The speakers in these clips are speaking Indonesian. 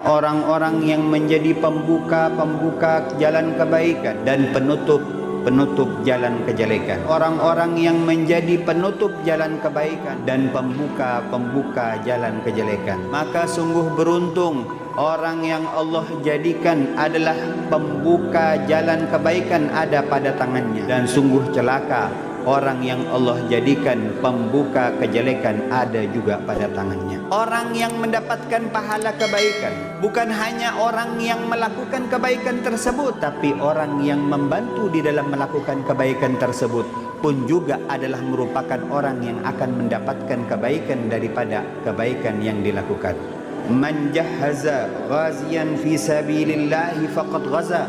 Orang-orang yang menjadi pembuka jalan kebaikan dan penutup jalan kejelekan. Orang-orang yang menjadi penutup jalan kebaikan dan pembuka jalan kejelekan. Maka sungguh beruntung orang yang Allah jadikan adalah pembuka jalan kebaikan ada pada tangannya, dan sungguh celaka orang yang Allah jadikan pembuka kejelekan ada juga pada tangannya. Orang yang mendapatkan pahala kebaikan bukan hanya orang yang melakukan kebaikan tersebut, tapi orang yang membantu di dalam melakukan kebaikan tersebut pun juga adalah merupakan orang yang akan mendapatkan kebaikan daripada kebaikan yang dilakukan. Man jahaza ghaziyan fi sabilillahi faqad ghaza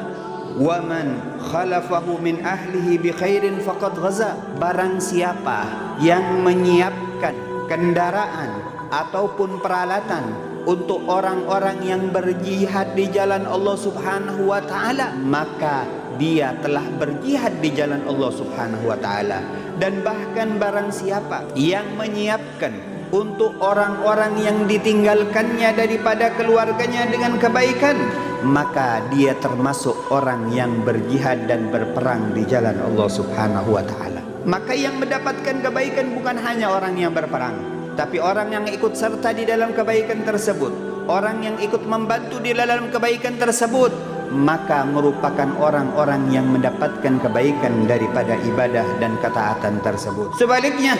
wa man khalafahu min ahlihi bi khairin faqad ghaza. Barang siapa yang menyiapkan kendaraan ataupun peralatan untuk orang-orang yang berjihad di jalan Allah Subhanahu wa taala, maka dia telah berjihad di jalan Allah Subhanahu wa taala. Dan bahkan barang siapa yang menyiapkan untuk orang-orang yang ditinggalkannya daripada keluarganya dengan kebaikan, maka dia termasuk orang yang berjihad dan berperang di jalan Allah Subhanahu wa taala. Maka yang mendapatkan kebaikan bukan hanya orang yang berperang, tapi orang yang ikut serta di dalam kebaikan tersebut, orang yang ikut membantu di dalam kebaikan tersebut, maka merupakan orang-orang yang mendapatkan kebaikan daripada ibadah dan ketaatan tersebut. Sebaliknya,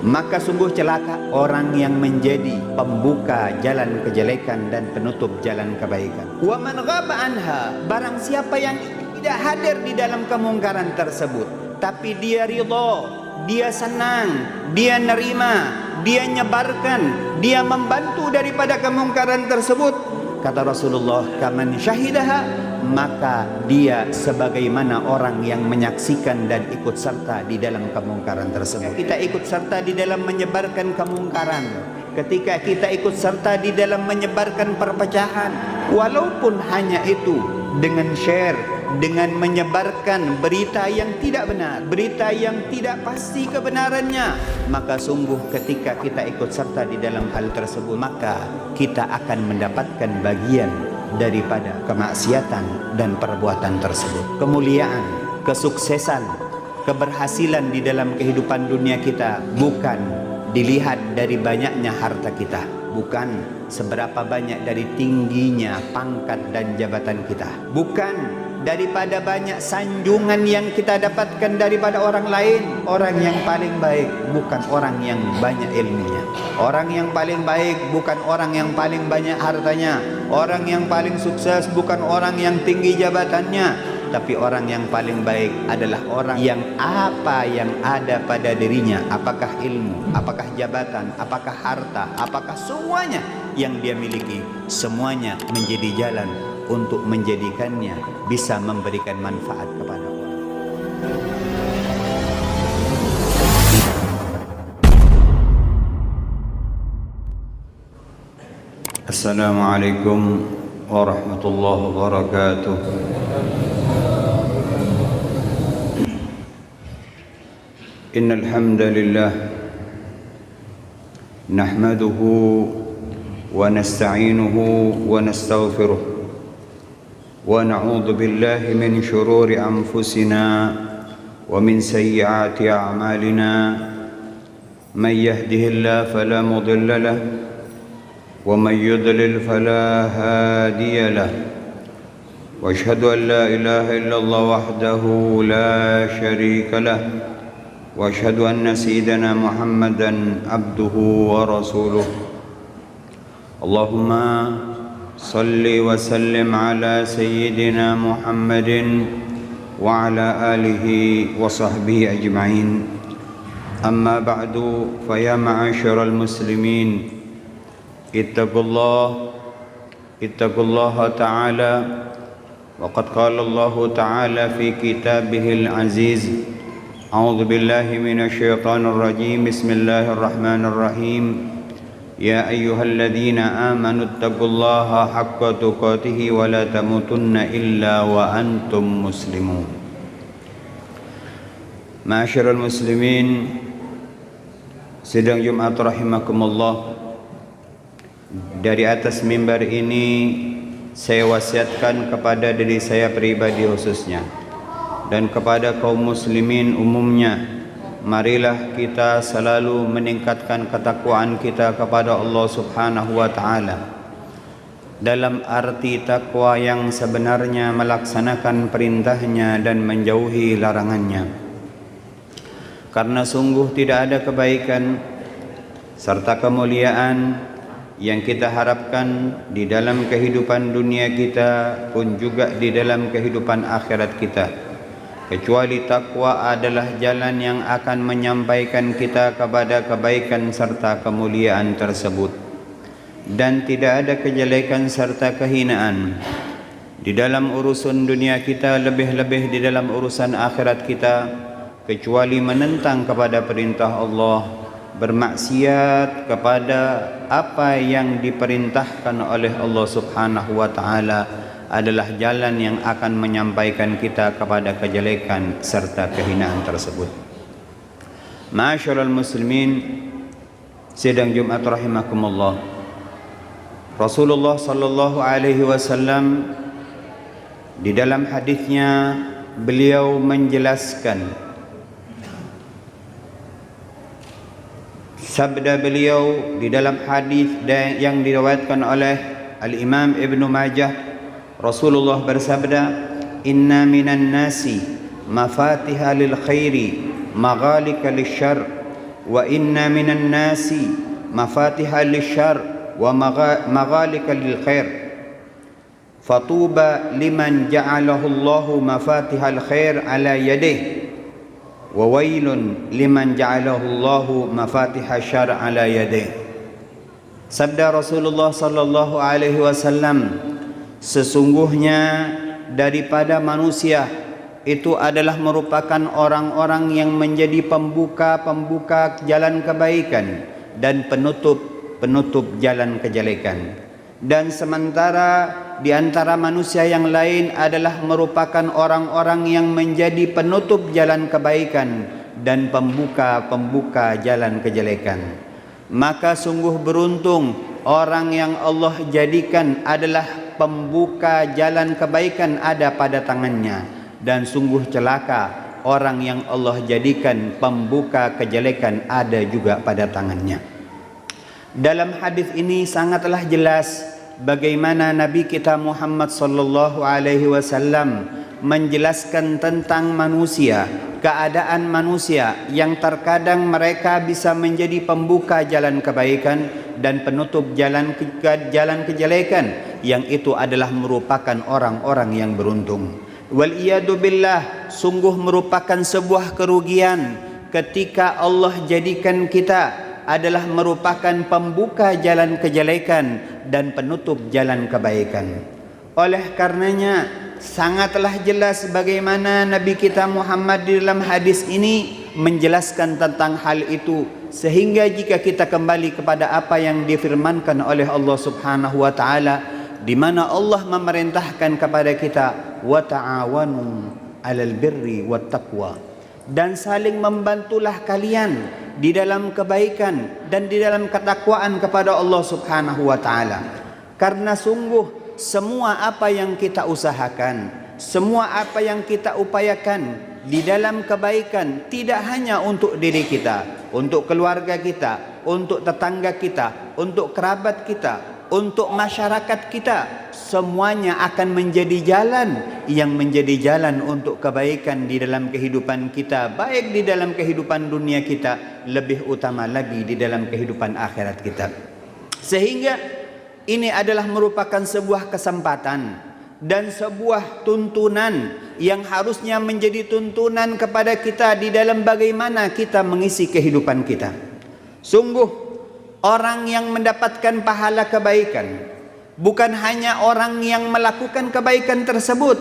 maka sungguh celaka orang yang menjadi pembuka jalan kejelekan dan penutup jalan kebaikan. Wa man ghaba anha, barang siapa yang tidak hadir di dalam kemungkaran tersebut, tapi dia ridha, dia senang, dia nerima, dia nyebarkan, dia membantu daripada kemungkaran tersebut, kata Rasulullah, kaman syahidaha, maka dia sebagaimana orang yang menyaksikan dan ikut serta di dalam kemungkaran tersebut. Kita ikut serta di dalam menyebarkan kemungkaran, ketika kita ikut serta di dalam menyebarkan perpecahan, walaupun hanya itu dengan share, dengan menyebarkan berita yang tidak benar, berita yang tidak pasti kebenarannya, maka sungguh ketika kita ikut serta di dalam hal tersebut, maka kita akan mendapatkan bagian daripada kemaksiatan dan perbuatan tersebut. Kemuliaan, kesuksesan, keberhasilan di dalam kehidupan dunia kita bukan dilihat dari banyaknya harta kita, bukan seberapa banyak dari tingginya pangkat dan jabatan kita, bukan daripada banyak sanjungan yang kita dapatkan daripada orang lain. Orang yang paling baik bukan orang yang banyak ilmunya. Orang yang paling baik bukan orang yang paling banyak hartanya. Orang yang paling sukses bukan orang yang tinggi jabatannya, tapi orang yang paling baik adalah orang yang apa yang ada pada dirinya, apakah ilmu, apakah jabatan, apakah harta, apakah semuanya yang dia miliki, semuanya menjadi jalan untuk menjadikannya bisa memberikan manfaat kepada orang. Assalamualaikum warahmatullahi wabarakatuh. Innal hamdalillah nahmaduhu wa nasta'inuhu wa nastaghfiruh ونعوذ بالله من شرور أنفسنا ومن سيئات أعمالنا من يهده الله فلا مضل له ومن يضلل فلا هادي له وأشهد أن لا إله إلا الله وحده لا شريك له وأشهد أن سيدنا محمدا عبده ورسوله اللهم صل وسلم على سيدنا محمد وعلى آله وصحبه أجمعين أما بعد فيا معاشر المسلمين اتقوا الله تعالى وقد قال الله تعالى في كتابه العزيز أعوذ بالله من الشيطان الرجيم بسم الله الرحمن الرحيم يا أيها الذين آمنوا اتقوا الله حق تقاته ولا تموتن إلا وأنتم مسلمون. Ma'asyiral muslimin, sidang Jumat rahimakumullah. Dari atas mimbar ini saya wasiatkan kepada diri saya pribadi khususnya dan kepada kaum muslimin umumnya, marilah kita selalu meningkatkan ketakwaan kita kepada Allah Subhanahu wa taala. Dalam arti takwa yang sebenarnya melaksanakan perintahnya dan menjauhi larangannya. Karena sungguh tidak ada kebaikan serta kemuliaan yang kita harapkan di dalam kehidupan dunia kita pun juga di dalam kehidupan akhirat kita, kecuali takwa adalah jalan yang akan menyampaikan kita kepada kebaikan serta kemuliaan tersebut. Dan tidak ada kejelekan serta kehinaan di dalam urusan dunia kita, lebih-lebih di dalam urusan akhirat kita, kecuali menentang kepada perintah Allah, bermaksiat kepada apa yang diperintahkan oleh Allah Subhanahu wa taala adalah jalan yang akan menyampaikan kita kepada kejelekan serta kehinaan tersebut. Ma'asyiral muslimin, sidang Jumat rahimakumullah. Rasulullah sallallahu alaihi wasallam di dalam hadisnya beliau menjelaskan, sabda beliau di dalam hadis yang diriwayatkan oleh Al-Imam Ibnu Majah. Rasulullah bersabda, inna minan nasi mafatiha lil khairi maghalika lisyarr wa inna minan nasi mafatiha lisyarr wa maghalika lil khair fatuba liman ja'alahu Allahu mafatihal khair ala yadihi wa wailun liman ja'alahu Allahu mafatihal syarr ala yadihi. Sabda Rasulullah sallallahu alaihi wasallam, sesungguhnya daripada manusia itu adalah merupakan orang-orang yang menjadi pembuka jalan kebaikan dan penutup jalan kejelekan. Dan sementara di antara manusia yang lain adalah merupakan orang-orang yang menjadi penutup jalan kebaikan dan pembuka jalan kejelekan. Maka sungguh beruntung orang yang Allah jadikan adalah pembuka jalan kebaikan ada pada tangannya, dan sungguh celaka orang yang Allah jadikan pembuka kejelekan ada juga pada tangannya. Dalam hadis ini sangatlah jelas bagaimana Nabi kita Muhammad sallallahu alaihi wasallam menjelaskan tentang manusia, keadaan manusia yang terkadang mereka bisa menjadi pembuka jalan kebaikan dan penutup jalan kejelekan, yang itu adalah merupakan orang-orang yang beruntung. Wal iyadu billah, sungguh merupakan sebuah kerugian ketika Allah jadikan kita adalah merupakan pembuka jalan kejelekan dan penutup jalan kebaikan. Oleh karenanya sangatlah jelas bagaimana Nabi kita Muhammad di dalam hadis ini menjelaskan tentang hal itu, sehingga jika kita kembali kepada apa yang difirmankan oleh Allah Subhanahu wa taala, di mana Allah memerintahkan kepada kita wa ta'awanu 'alal birri wat taqwa, dan saling membantulah kalian di dalam kebaikan dan di dalam ketakwaan kepada Allah Subhanahu wa taala. Karena sungguh semua apa yang kita usahakan, semua apa yang kita upayakan di dalam kebaikan tidak hanya untuk diri kita, untuk keluarga kita, untuk tetangga kita, untuk kerabat kita, untuk masyarakat kita, semuanya akan menjadi jalan yang menjadi jalan untuk kebaikan di dalam kehidupan kita, baik di dalam kehidupan dunia kita, lebih utama lagi di dalam kehidupan akhirat kita. Sehingga ini adalah merupakan sebuah kesempatan dan sebuah tuntunan yang harusnya menjadi tuntunan kepada kita di dalam bagaimana kita mengisi kehidupan kita. Sungguh orang yang mendapatkan pahala kebaikan bukan hanya orang yang melakukan kebaikan tersebut,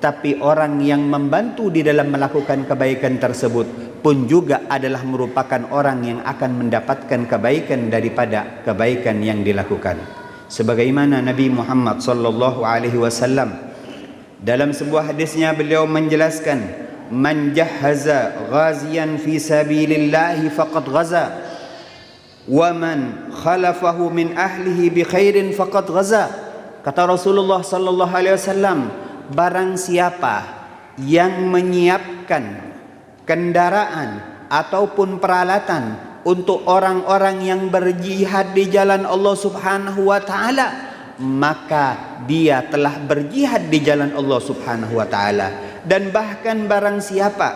tapi orang yang membantu di dalam melakukan kebaikan tersebut pun juga adalah merupakan orang yang akan mendapatkan kebaikan daripada kebaikan yang dilakukan. Sebagaimana Nabi Muhammad sallallahu alaihi wasallam dalam sebuah hadisnya beliau menjelaskan, man jahaza ghaziyan fi sabilillah faqad ghaza wa man khalafahu min ahlihi bi khairin faqad ghaza. Kata Rasulullah sallallahu alaihi wasallam, barang siapa yang menyiapkan kendaraan ataupun peralatan untuk orang-orang yang berjihad di jalan Allah Subhanahu wa taala, maka dia telah berjihad di jalan Allah Subhanahu wa taala. Dan bahkan barang siapa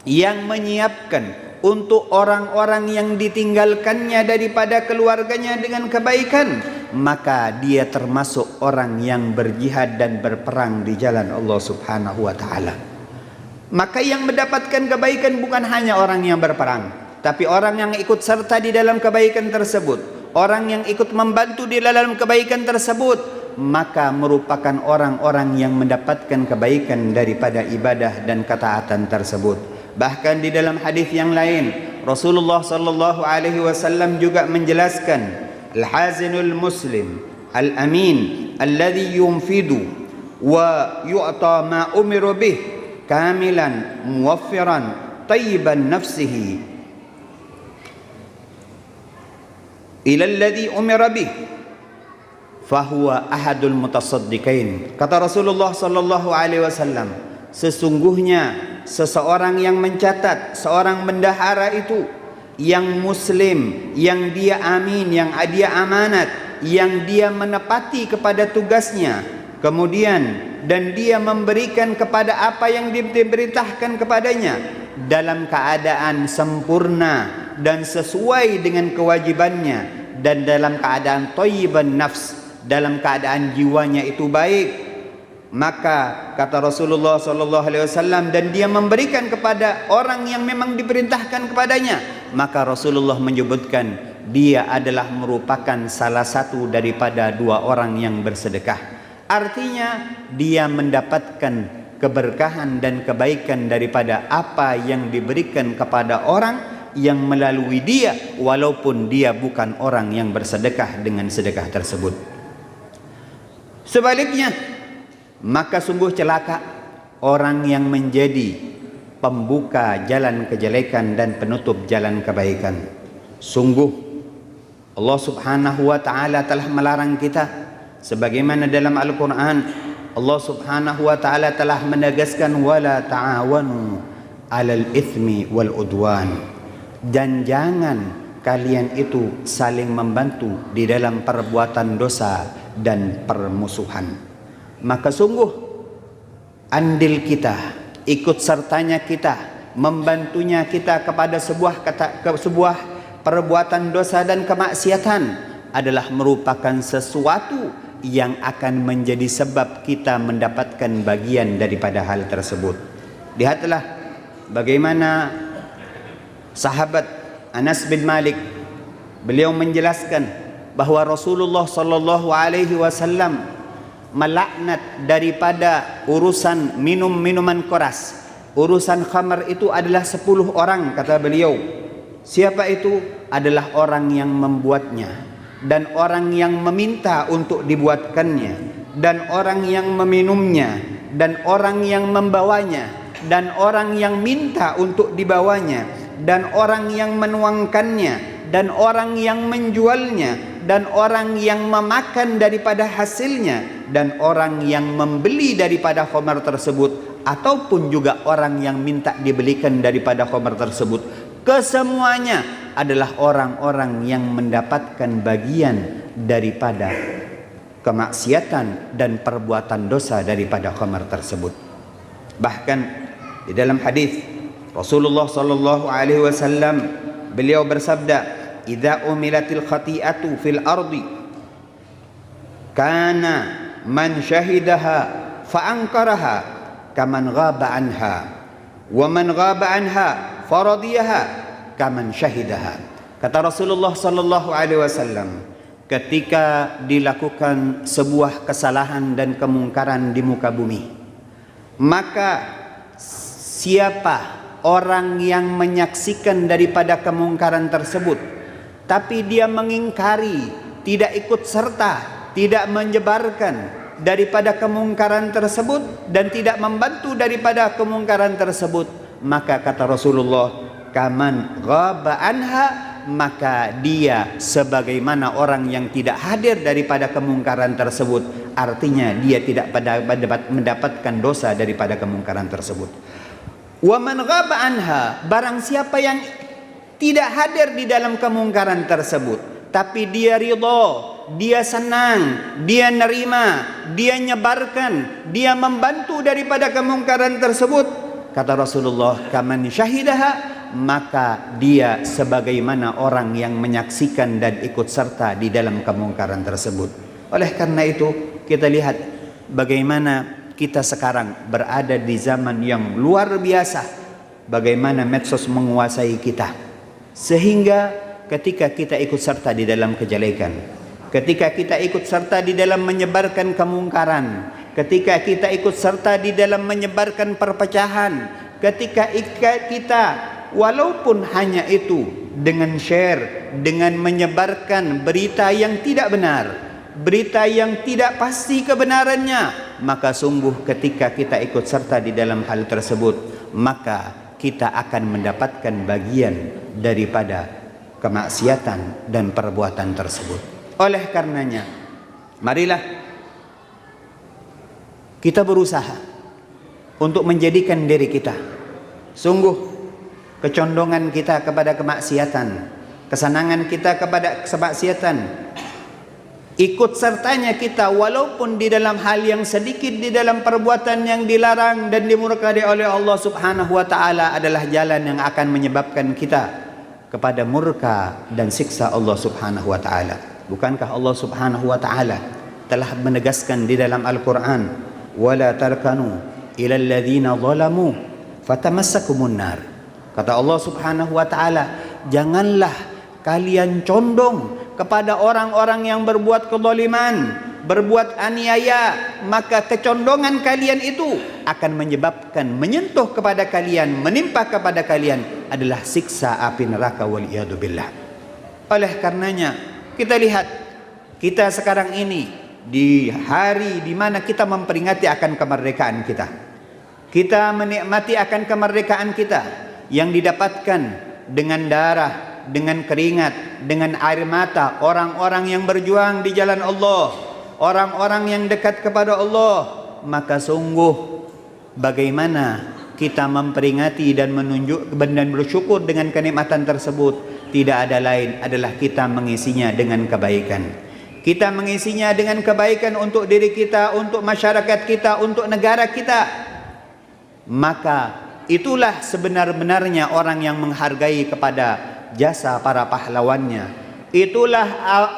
yang menyiapkan untuk orang-orang yang ditinggalkannya daripada keluarganya dengan kebaikan, maka dia termasuk orang yang berjihad dan berperang di jalan Allah Subhanahu wa taala. Maka yang mendapatkan kebaikan bukan hanya orang yang berperang, tapi orang yang ikut serta di dalam kebaikan tersebut, orang yang ikut membantu di dalam kebaikan tersebut, maka merupakan orang-orang yang mendapatkan kebaikan daripada ibadah dan ketaatan tersebut. Bahkan di dalam hadis yang lain, Rasulullah sallallahu alaihi wasallam juga menjelaskan, al-hazinul muslim al-amin alladhi yunfidu wa yu'ta ma umiru bih kamilan muwaffiran tayyiban nafsihi ila alladhi umira bih fahuwa ahadul mutasaddiqain. Kata Rasulullah sallallahu alaihi wasallam, sesungguhnya seseorang yang mencatat, seorang bendahara itu yang muslim, yang dia amin, yang dia amanat, yang dia menepati kepada tugasnya, kemudian dan dia memberikan kepada apa yang diberitakan kepadanya dalam keadaan sempurna dan sesuai dengan kewajibannya, dan dalam keadaan thayyiban nafs, dalam keadaan jiwanya itu baik. Maka kata Rasulullah sallallahu alaihi wasallam, dan dia memberikan kepada orang yang memang diperintahkan kepadanya, maka Rasulullah menyebutkan dia adalah merupakan salah satu daripada dua orang yang bersedekah. Artinya dia mendapatkan keberkahan dan kebaikan daripada apa yang diberikan kepada orang yang melalui dia, walaupun dia bukan orang yang bersedekah dengan sedekah tersebut. Sebaliknya, maka sungguh celaka orang yang menjadi pembuka jalan kejelekan dan penutup jalan kebaikan. Sungguh Allah Subhanahu wa taala telah melarang kita, sebagaimana dalam Al-Quran Allah Subhanahu wa taala telah menegaskan, wala ta'awanu 'alal itsmi wal udwan, dan jangan kalian itu saling membantu di dalam perbuatan dosa dan permusuhan. Maka sungguh andil kita, ikut sertanya kita, membantunya kita kepada sebuah perbuatan dosa dan kemaksiatan adalah merupakan sesuatu yang akan menjadi sebab kita mendapatkan bagian daripada hal tersebut. Lihatlah bagaimana sahabat Anas bin Malik, beliau menjelaskan bahwa Rasulullah sallallahu alaihi wasallam melaknat daripada urusan minuman keras. Urusan khamar itu adalah 10 orang, kata beliau. Siapa itu? Adalah orang yang membuatnya, dan orang yang meminta untuk dibuatkannya, dan orang yang meminumnya, dan orang yang membawanya, dan orang yang minta untuk dibawanya, dan orang yang menuangkannya, dan orang yang menjualnya, dan orang yang memakan daripada hasilnya, dan orang yang membeli daripada khamar tersebut, ataupun juga orang yang minta dibelikan daripada khamar tersebut. Kesemuanya adalah orang-orang yang mendapatkan bagian daripada kemaksiatan dan perbuatan dosa daripada khamar tersebut. Bahkan di dalam hadis Rasulullah sallallahu alaihi wasallam beliau bersabda, "Idza umilatil khati'atu fil ardi kana man syahidaha fa ankaraha kaman ghaba anha wa man ghaba anha faradiyaha kaman syahidaha." Kata Rasulullah sallallahu alaihi wasallam, ketika dilakukan sebuah kesalahan dan kemungkaran di muka bumi, maka siapa orang yang menyaksikan daripada kemungkaran tersebut, tapi dia mengingkari, tidak ikut serta, tidak menyebarkan daripada kemungkaran tersebut dan tidak membantu daripada kemungkaran tersebut, maka kata Rasulullah, kaman ghaba anha, maka dia sebagaimana orang yang tidak hadir daripada kemungkaran tersebut. Artinya dia tidak mendapatkan dosa daripada kemungkaran tersebut. Wa man ghaba anha, barang siapa yang tidak hadir di dalam kemungkaran tersebut, tapi dia ridha, dia senang, dia nerima, dia nyebarkan, dia membantu daripada kemungkaran tersebut, kata Rasulullah, kaman syahidaha, maka dia sebagaimana orang yang menyaksikan dan ikut serta di dalam kemungkaran tersebut. Oleh karena itu, kita lihat bagaimana kita sekarang berada di zaman yang luar biasa, bagaimana medsos menguasai kita, sehingga ketika kita ikut serta di dalam kejelekan, ketika kita ikut serta di dalam menyebarkan kemungkaran, ketika kita ikut serta di dalam menyebarkan perpecahan, ketika kita walaupun hanya itu dengan share, dengan menyebarkan berita yang tidak benar, berita yang tidak pasti kebenarannya, maka sungguh ketika kita ikut serta di dalam hal tersebut, maka kita akan mendapatkan bagian daripada kemaksiatan dan perbuatan tersebut. Oleh karenanya, marilah kita berusaha untuk menjadikan diri kita, sungguh kecondongan kita kepada kemaksiatan, kesenangan kita kepada kemaksiatan, ikut sertanya kita walaupun di dalam hal yang sedikit, di dalam perbuatan yang dilarang dan dimurkai oleh Allah Subhanahu wa taala, adalah jalan yang akan menyebabkan kita kepada murka dan siksa Allah Subhanahu wa taala. Bukankah Allah Subhanahu wa taala telah menegaskan di dalam Al-Qur'an, wala tarkanu ilal ladzina zalamu fatamassakumun nar. Kata Allah Subhanahu wa taala, janganlah kalian condong kepada orang-orang yang berbuat kezaliman, berbuat aniaya, maka kecondongan kalian itu akan menyebabkan menyentuh kepada kalian, menimpa kepada kalian adalah siksa api neraka waliyadu billah. Oleh karenanya, kita lihat kita sekarang ini di hari di mana kita memperingati akan kemerdekaan kita. Kita menikmati akan kemerdekaan kita yang didapatkan dengan darah, dengan keringat, dengan air mata orang-orang yang berjuang di jalan Allah, orang-orang yang dekat kepada Allah. Maka sungguh bagaimana kita memperingati dan menunjuk dan bersyukur dengan kenikmatan tersebut, tidak ada lain adalah kita mengisinya dengan kebaikan. Kita mengisinya dengan kebaikan untuk diri kita, untuk masyarakat kita, untuk negara kita. Maka itulah sebenar-benarnya orang yang menghargai kepada jasa para pahlawannya. Itulah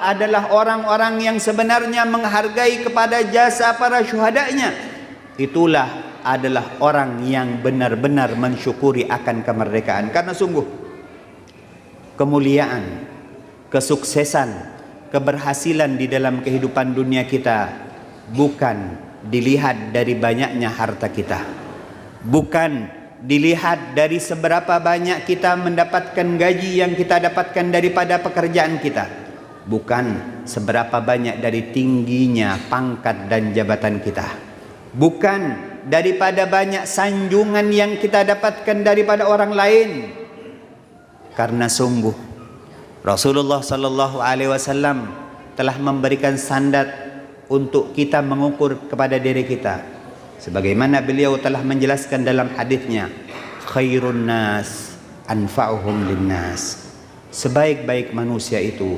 adalah orang-orang yang sebenarnya menghargai kepada jasa para syuhadanya. Itulah adalah orang yang benar-benar mensyukuri akan kemerdekaan. Karena sungguh kemuliaan, kesuksesan, keberhasilan di dalam kehidupan dunia kita bukan dilihat dari banyaknya harta kita, bukan dilihat dari seberapa banyak kita mendapatkan gaji yang kita dapatkan daripada pekerjaan kita, bukan seberapa banyak dari tingginya pangkat dan jabatan kita, bukan daripada banyak sanjungan yang kita dapatkan daripada orang lain. Karena sungguh Rasulullah sallallahu alaihi wasallam telah memberikan standar untuk kita mengukur kepada diri kita, sebagaimana beliau telah menjelaskan dalam hadisnya, khairun nas anfa'uhum linnas. Sebaik-baik manusia itu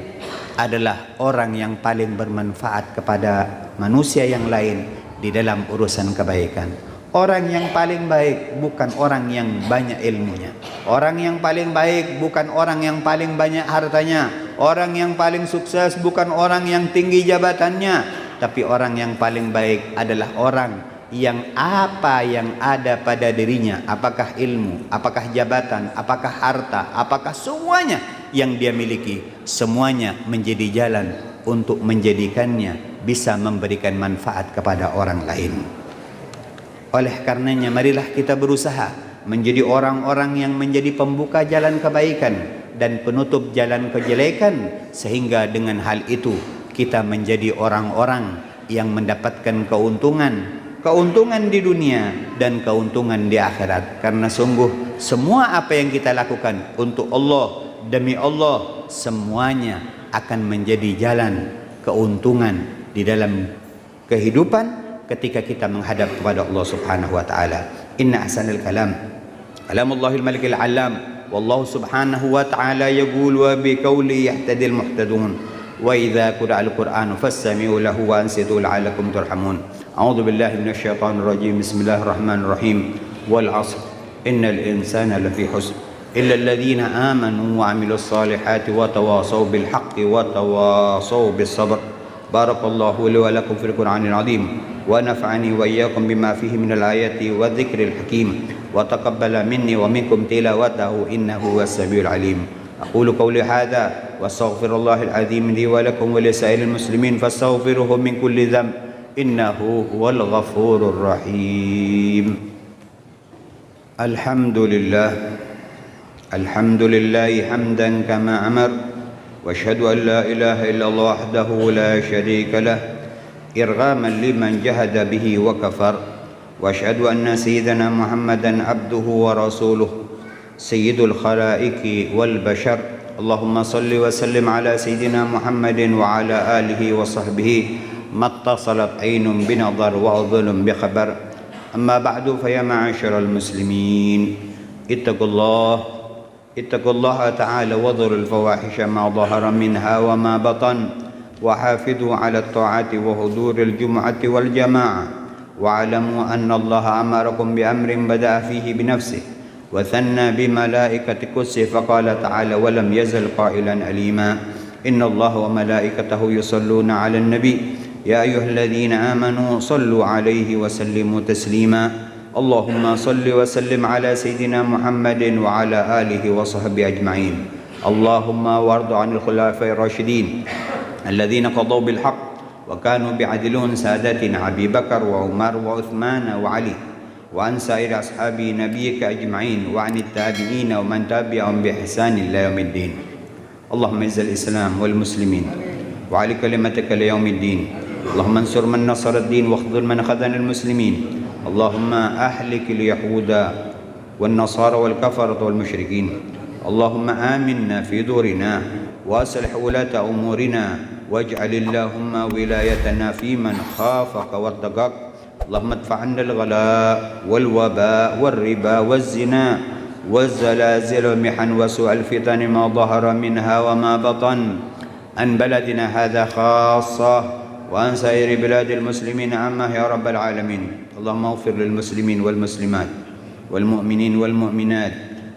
adalah orang yang paling bermanfaat kepada manusia yang lain di dalam urusan kebaikan. Orang yang paling baik bukan orang yang banyak ilmunya. Orang yang paling baik bukan orang yang paling banyak hartanya. Orang yang paling sukses bukan orang yang tinggi jabatannya. Tapi orang yang paling baik adalah orang yang apa yang ada pada dirinya, apakah ilmu, apakah jabatan, apakah harta, apakah semuanya yang dia miliki, semuanya menjadi jalan untuk menjadikannya bisa memberikan manfaat kepada orang lain. Oleh karenanya marilah kita berusaha menjadi orang-orang yang menjadi pembuka jalan kebaikan dan penutup jalan kejelekan, sehingga dengan hal itu kita menjadi orang-orang yang mendapatkan keuntungan di dunia dan keuntungan di akhirat. Karena sungguh semua apa yang kita lakukan untuk Allah, demi Allah, semuanya akan menjadi jalan keuntungan di dalam kehidupan ketika kita menghadap kepada Allah Subhanahu wa taala. Inna ahsanal kalam kalamullahil malikil alam, wallahu subhanahu wa ta'ala yaqul wa bi qawli yahtadil muhtadun wa idza qira'al qur'anu fastami'u lahu wa ansitu la'allakum turhamun. A'udzu billahi minasy syaithanir rajim. Bismillahirrahmanirrahim. Wal 'ashr innal insana lafi khusr illa alladhina amanu wa 'amilus solihati wa tawasaw bil haqqi wa tawasaw bis sabr. Barakallahu li wa lakum fil Qur'anil 'azim wa nafa'ani wa iyyakum bima fihi minal ayati wa dzikril hakim wa taqabbala minni wa minkum tilawatahu innahu was-sami'ul 'alim. Aqulu qawli hadha wa astaghfirullahal 'azim li wa lakum wa li sa'iril muslimin fastaghfiruhu min kulli dhanb innahu huwal ghafurur rahim. Alhamdulillah hamdan kama amar wa asyhadu an la ilaha illallah wahdahu la syarika lah irghaman liman jahada bihi wa kafar wa asyhadu anna sayyidana Muhammadan abduhu wa rasuluh sayyidul khalaiqi wal bashar. Allahumma salli wa sallim ala sayyidina Muhammadin wa ala alihi wa sahbihi mattasalat aynun binadhar wa adhunun bi khabar. Amma ba'du fa ya ma'asyiral muslimin ittaqullaha ta'ala wa dhurul fawahisha ma dhahara minha wa ma batan wa hafidhu 'ala at-ta'ati wa huduril jum'ati wal jama'ah wa 'alamu anna Allah amarakum bi amrin bada'a fihi bi nafsihi wa thanna bi malaikati qudsihi fa qala ta'ala wa lam yazal qailan alima inna Allah wa malaikatahu yusalluna 'alan nabi ya ayyuhalladzina amanu sallu 'alaihi wa sallimu taslima. Allahumma salli wa sallim ala sayyidina Muhammadin wa ala alihi wa sahbihi ajma'in. Allahumma warḍu 'anil khulafa'ir rasyidin alladzina qadaw bil haqq wa kanu bi'adlun sadatina Abi Bakar wa Umar wa Uthman wa Ali wa an sa'iri ashabi nabiyyika ajma'in wa 'anit tabi'in wa man tabi'ahum bi ihsan ila yaumiddin. Allahumma izzil islam wal muslimin wa 'ali kalimatika ila yaumiddin. Allahumma ansur man nasara ad-din wa khudhul man khadhana al-muslimin. Allahumma ahlik al-yahuda wan nasara wal kafarata wal musyrikin. Allahumma aminna fi durina wa aslih ulata umurina waj'al Allahumma wilayatana fi man khafaka wattaqak. Allahumma adfa' 'anna al-ghala wal waba wal riba waz zina waz zalazil wal mihan wa su'al fitan ma dhahara minha wa ma batan an baladina hadha khassah وعن سائر بلاد المسلمين عامة يا رب العالمين. اللهم اغفر للمسلمين والمسلمات والمؤمنين والمؤمنات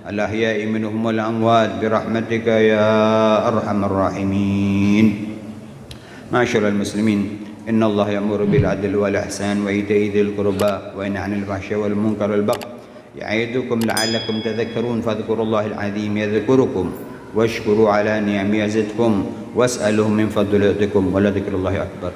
الأحياء منهم والأموات برحمتك يا أرحم الراحمين. معاشر المسلمين إن الله يأمر بالعدل والإحسان وإيتاء ذي القربى وينهى عن الفحشاء والمنكر والبغي يعظكم لعلكم تذكرون فاذكروا الله العظيم يذكركم واشكروا على نعمه يزدكم واسألوه من فضل يعطكم ولذكر الله أكبر.